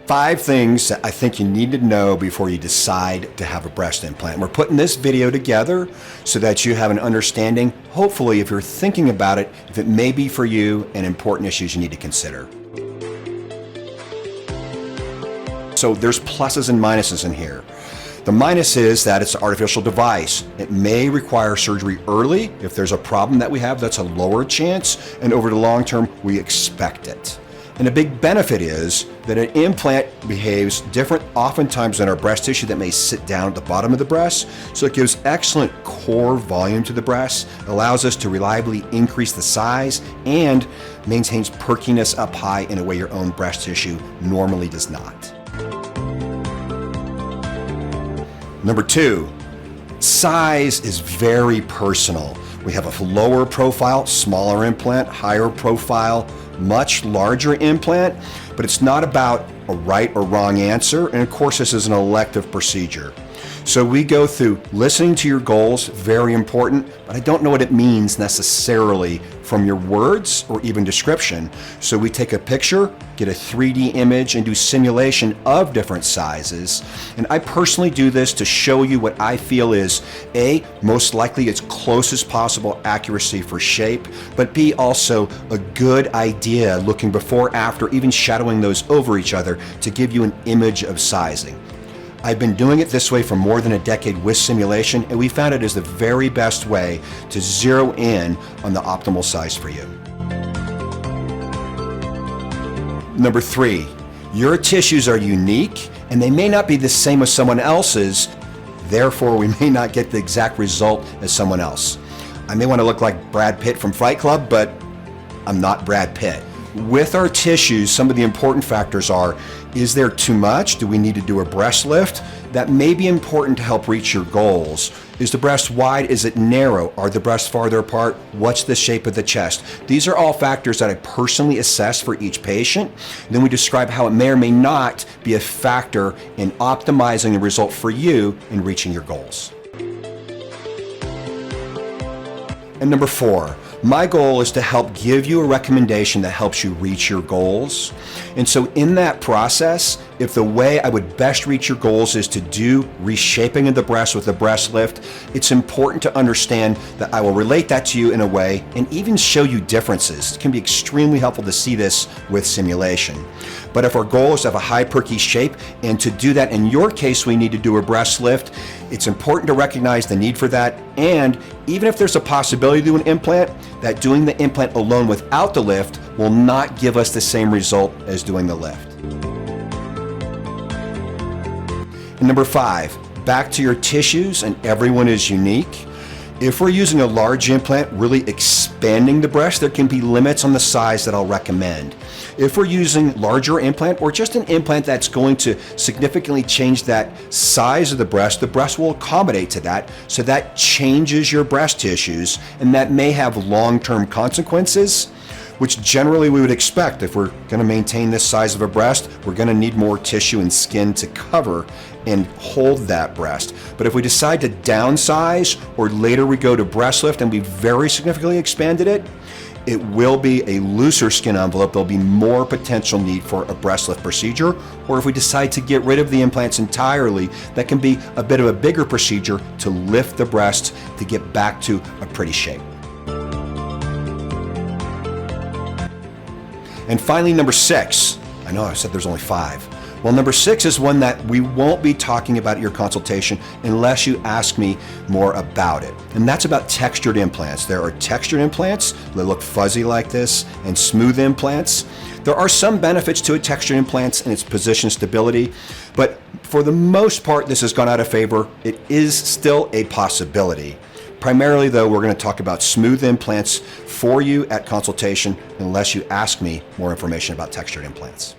5 things that I think you need to know before you decide to have a breast implant. We're putting this video together so that you have an understanding, hopefully, if you're thinking about it, if it may be for you and important issues you need to consider. So there's pluses and minuses in here. The minus is that it's an artificial device. It may require surgery early. If there's a problem that we have, that's a lower chance, and over the long term, we expect it. And a big benefit is that an implant behaves different oftentimes than our breast tissue that may sit down at the bottom of the breast. So it gives excellent core volume to the breast, allows us to reliably increase the size, and maintains perkiness up high in a way your own breast tissue normally does not. Number 2, size is very personal. We have a lower profile, smaller implant, higher profile, much larger implant, but it's not about a right or wrong answer. And of course, this is an elective procedure. So we go through listening to your goals, very important, but I don't know what it means necessarily from your words or even description. So we take a picture, get a 3D image, and do simulation of different sizes. And I personally do this to show you what I feel is A, most likely its closest possible accuracy for shape, but B, also a good idea looking before, after, even shadowing those over each other to give you an image of sizing. I've been doing it this way for more than a decade with simulation, and we found it is the very best way to zero in on the optimal size for you. Number 3, your tissues are unique and they may not be the same as someone else's, therefore we may not get the exact result as someone else. I may want to look like Brad Pitt from Fight Club, but I'm not Brad Pitt. With our tissues, some of the important factors are, is there too much? Do we need to do a breast lift? That may be important to help reach your goals. Is the breast wide? Is it narrow? Are the breasts farther apart? What's the shape of the chest? These are all factors that I personally assess for each patient. Then we describe how it may or may not be a factor in optimizing the result for you in reaching your goals. And number 4, my goal is to help give you a recommendation that helps you reach your goals. And so in that process, if the way I would best reach your goals is to do reshaping of the breast with a breast lift, it's important to understand that I will relate that to you in a way and even show you differences. It can be extremely helpful to see this with simulation. But if our goal is to have a high perky shape, and to do that in your case we need to do a breast lift, it's important to recognize the need for that. And even if there's a possibility to do an implant, that doing the implant alone without the lift will not give us the same result as doing the lift. And number 5, back to your tissues, and everyone is unique. If we're using a large implant, really expanding the breast, there can be limits on the size that I'll recommend. If we're using larger implant or just an implant that's going to significantly change that size of the breast will accommodate to that, so that changes your breast tissues, and that may have long-term consequences, which generally we would expect. If we're going to maintain this size of a breast, we're going to need more tissue and skin to cover and hold that breast. But if we decide to downsize, or later we go to breast lift and we very significantly expanded it, it will be a looser skin envelope. There'll be more potential need for a breast lift procedure. Or if we decide to get rid of the implants entirely, that can be a bit of a bigger procedure to lift the breast to get back to a pretty shape. And finally, number 6. I know I said there's only 5. Well, number 6 is one that we won't be talking about at your consultation unless you ask me more about it. And that's about textured implants. There are textured implants that look fuzzy like this, and smooth implants. There are some benefits to a textured implants and its position stability, but for the most part, this has gone out of favor. It is still a possibility. Primarily, though, we're going to talk about smooth implants for you at consultation unless you ask me more information about textured implants.